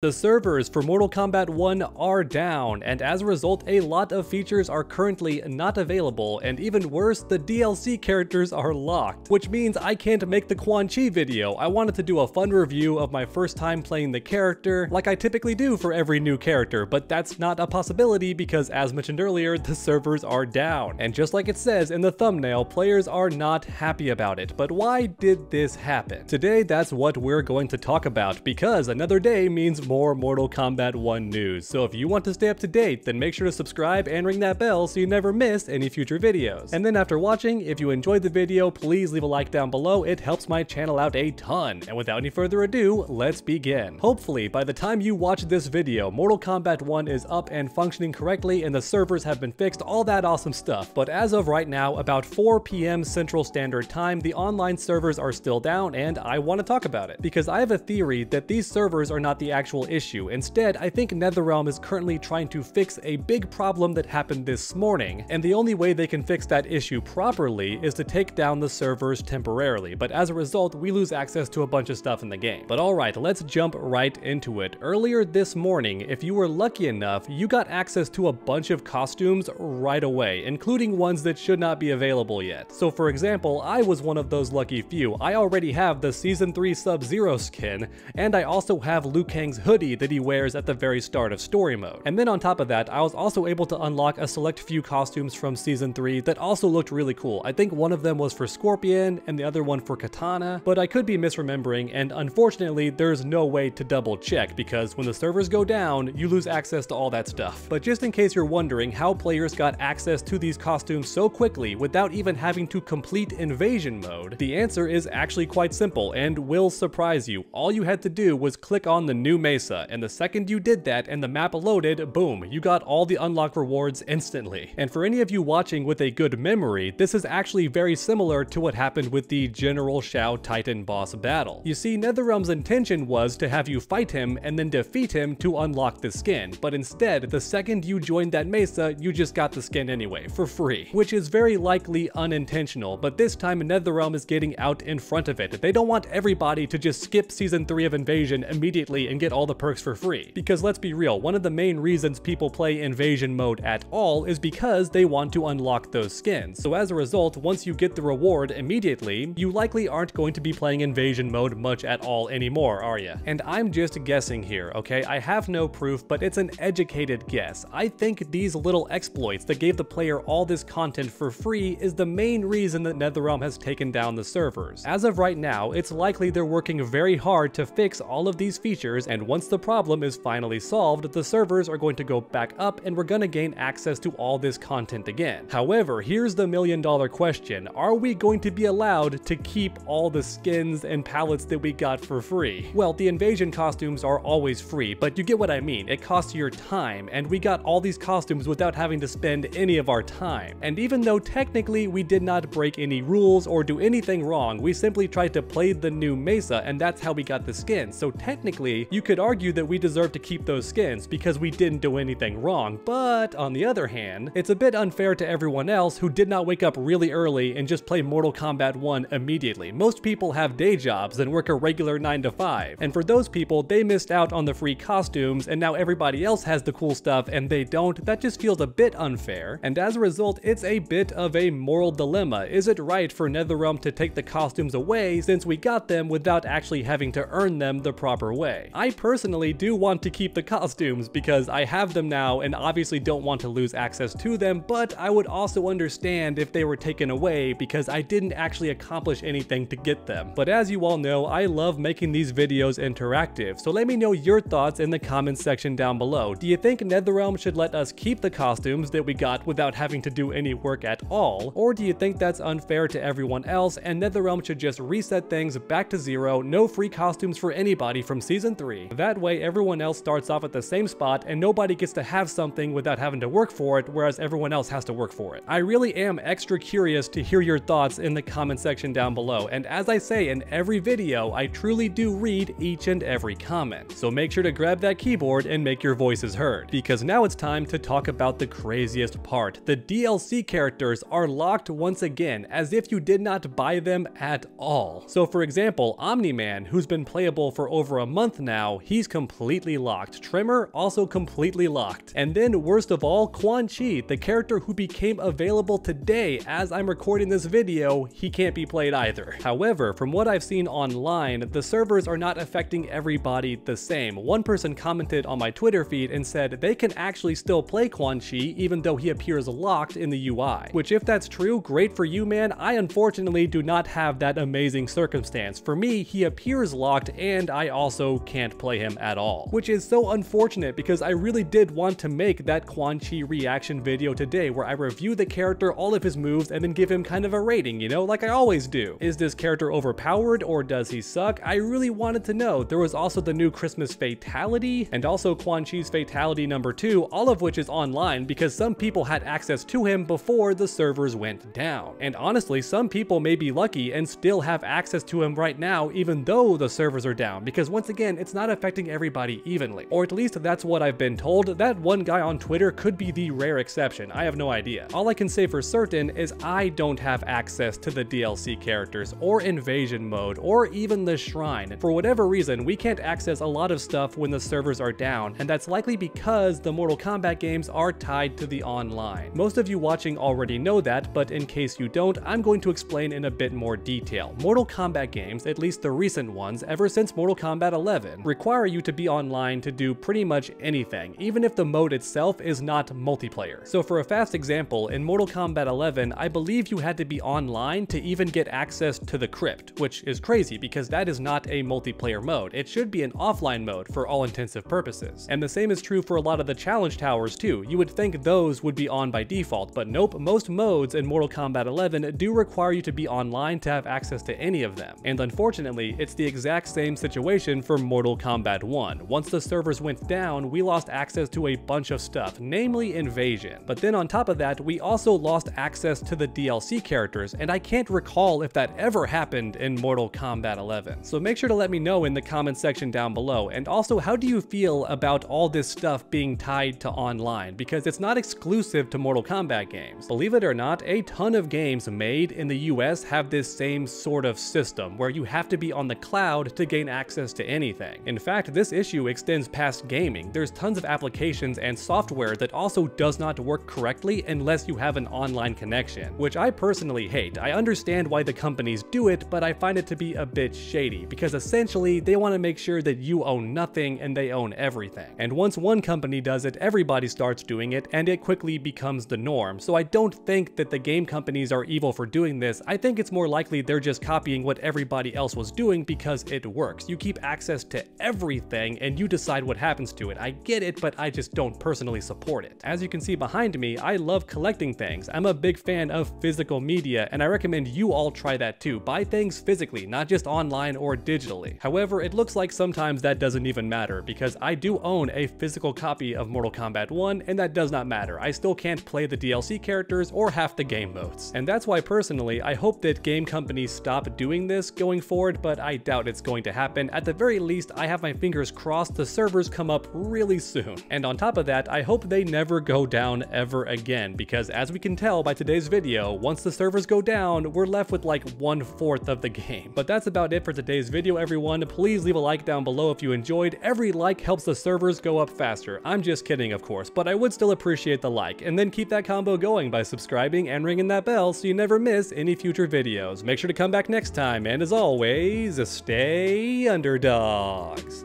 The servers for Mortal Kombat 1 are down, and as a result, a lot of features are currently not available, and even worse, the DLC characters are locked, which means I can't make the Quan Chi video. I wanted to do a fun review of my first time playing the character, like I typically do for every new character, but that's not a possibility because, as mentioned earlier, the servers are down. And just like it says in the thumbnail, players are not happy about it. But why did this happen? Today, that's what we're going to talk about, because another day means more Mortal Kombat 1 news. So if you want to stay up to date, then make sure to subscribe and ring that bell so you never miss any future videos. And then after watching, if you enjoyed the video, please leave a like down below. It helps my channel out a ton. And without any further ado, let's begin. Hopefully, by the time you watch this video, Mortal Kombat 1 is up and functioning correctly and the servers have been fixed, all that awesome stuff. But as of right now, about 4 p.m. Central Standard Time, the online servers are still down, and I want to talk about it. Because I have a theory that these servers are not the actual issue. Instead, I think NetherRealm is currently trying to fix a big problem that happened this morning, and the only way they can fix that issue properly is to take down the servers temporarily, but as a result, we lose access to a bunch of stuff in the game. But alright, let's jump right into it. Earlier this morning, if you were lucky enough, you got access to a bunch of costumes right away, including ones that should not be available yet. So for example, I was one of those lucky few. I already have the Season 3 Sub-Zero skin, and I also have Liu Kang's hoodie that he wears at the very start of story mode. And then on top of that, I was also able to unlock a select few costumes from Season 3 that also looked really cool. I think one of them was for Scorpion and the other one for Katana, but I could be misremembering, and unfortunately there's no way to double check because when the servers go down, you lose access to all that stuff. But just in case you're wondering how players got access to these costumes so quickly without even having to complete invasion mode, the answer is actually quite simple and will surprise you. All you had to do was click on the new Mesa, and the second you did that and the map loaded, boom, you got all the unlock rewards instantly. And for any of you watching with a good memory, this is actually very similar to what happened with the General Shao Titan boss battle. You see, NetherRealm's intention was to have you fight him and then defeat him to unlock the skin, but instead, the second you joined that Mesa, you just got the skin anyway, for free. Which is very likely unintentional, but this time NetherRealm is getting out in front of it. They don't want everybody to just skip Season 3 of Invasion immediately and get all the perks for free. Because let's be real, one of the main reasons people play Invasion mode at all is because they want to unlock those skins. So as a result, once you get the reward immediately, you likely aren't going to be playing Invasion mode much at all anymore, are ya? And I'm just guessing here, okay? I have no proof, but it's an educated guess. I think these little exploits that gave the player all this content for free is the main reason that NetherRealm has taken down the servers. As of right now, it's likely they're working very hard to fix all of these features, and once the problem is finally solved, the servers are going to go back up and we're gonna gain access to all this content again. However, here's the million-dollar question. Are we going to be allowed to keep all the skins and palettes that we got for free? Well, the Invasion costumes are always free, but you get what I mean. It costs your time, and we got all these costumes without having to spend any of our time. And even though technically we did not break any rules or do anything wrong, we simply tried to play the new Mesa, and that's how we got the skins. So technically, you could argue that we deserve to keep those skins because we didn't do anything wrong, but on the other hand, it's a bit unfair to everyone else who did not wake up really early and just play Mortal Kombat 1 immediately. Most people have day jobs and work a regular 9 to 5, and for those people, they missed out on the free costumes, and now everybody else has the cool stuff and they don't. That just feels a bit unfair, and as a result, it's a bit of a moral dilemma. Is it right for NetherRealm to take the costumes away since we got them without actually having to earn them the proper way? I personally do want to keep the costumes because I have them now and obviously don't want to lose access to them, but I would also understand if they were taken away because I didn't actually accomplish anything to get them. But as you all know, I love making these videos interactive, so let me know your thoughts in the comments section down below. Do you think NetherRealm should let us keep the costumes that we got without having to do any work at all? Or do you think that's unfair to everyone else and NetherRealm should just reset things back to zero, no free costumes for anybody from Season 3? That way everyone else starts off at the same spot and nobody gets to have something without having to work for it, whereas everyone else has to work for it. I really am extra curious to hear your thoughts in the comment section down below, and as I say in every video, I truly do read each and every comment. So make sure to grab that keyboard and make your voices heard, because now it's time to talk about the craziest part. The DLC characters are locked once again, as if you did not buy them at all. So for example, Omni-Man, who's been playable for over a month now, he's completely locked. Tremor, also completely locked. And then worst of all, Quan Chi, the character who became available today as I'm recording this video, he can't be played either. However, from what I've seen online, the servers are not affecting everybody the same. One person commented on my Twitter feed and said they can actually still play Quan Chi even though he appears locked in the UI. Which if that's true, great for you, man. I unfortunately do not have that amazing circumstance. For me, he appears locked and I also can't play him at all. Which is so unfortunate because I really did want to make that Quan Chi reaction video today where I review the character, all of his moves, and then give him kind of a rating, you know, like I always do. Is this character overpowered or does he suck? I really wanted to know. There was also the new Christmas Fatality and also Quan Chi's Fatality number 2, all of which is online because some people had access to him before the servers went down. And honestly, some people may be lucky and still have access to him right now even though the servers are down, because once again, it's not affecting everybody evenly. Or at least that's what I've been told. That one guy on Twitter could be the rare exception. I have no idea. All I can say for certain is I don't have access to the DLC characters or invasion mode or even the shrine. For whatever reason, we can't access a lot of stuff when the servers are down, and that's likely because the Mortal Kombat games are tied to the online. Most of you watching already know that, but in case you don't, I'm going to explain in a bit more detail. Mortal Kombat games, at least the recent ones, ever since Mortal Kombat 11, require you to be online to do pretty much anything, even if the mode itself is not multiplayer. So for a fast example, in Mortal Kombat 11, I believe you had to be online to even get access to the crypt, which is crazy because that is not a multiplayer mode. It should be an offline mode for all intensive purposes. And the same is true for a lot of the challenge towers too. You would think those would be on by default, but nope, most modes in Mortal Kombat 11 do require you to be online to have access to any of them. And unfortunately, it's the exact same situation for Mortal Kombat 1. Once the servers went down, we lost access to a bunch of stuff, namely Invasion. But then on top of that, we also lost access to the DLC characters, and I can't recall if that ever happened in Mortal Kombat 11. So make sure to let me know in the comment section down below. And also, how do you feel about all this stuff being tied to online? Because it's not exclusive to Mortal Kombat games. Believe it or not, a ton of games made in the US have this same sort of system where you have to be on the cloud to gain access to anything. In fact, this issue extends past gaming. There's tons of applications and software that also does not work correctly unless you have an online connection, which I personally hate. I understand why the companies do it, but I find it to be a bit shady because essentially they want to make sure that you own nothing and they own everything. And once one company does it, everybody starts doing it and it quickly becomes the norm. So I don't think that the game companies are evil for doing this. I think it's more likely they're just copying what everybody else was doing because it works. You keep access to everything and you decide what happens to it. I get it, but I just don't personally support it. As you can see behind me, I love collecting things. I'm a big fan of physical media and I recommend you all try that too. Buy things physically, not just online or digitally. However, it looks like sometimes that doesn't even matter because I do own a physical copy of Mortal Kombat 1 and that does not matter. I still can't play the DLC characters or half the game modes. And that's why personally, I hope that game companies stop doing this going forward, but I doubt it's going to happen. At the very least, I have my fingers crossed the servers come up really soon. And on top of that, I hope they never go down ever again, because as we can tell by today's video, once the servers go down, we're left with like 1/4 of the game. But that's about it for today's video, everyone. Please leave a like down below if you enjoyed. Every like helps the servers go up faster. I'm just kidding, of course, but I would still appreciate the like. And then keep that combo going by subscribing and ringing that bell so you never miss any future videos. Make sure to come back next time, and as always, stay underdogs.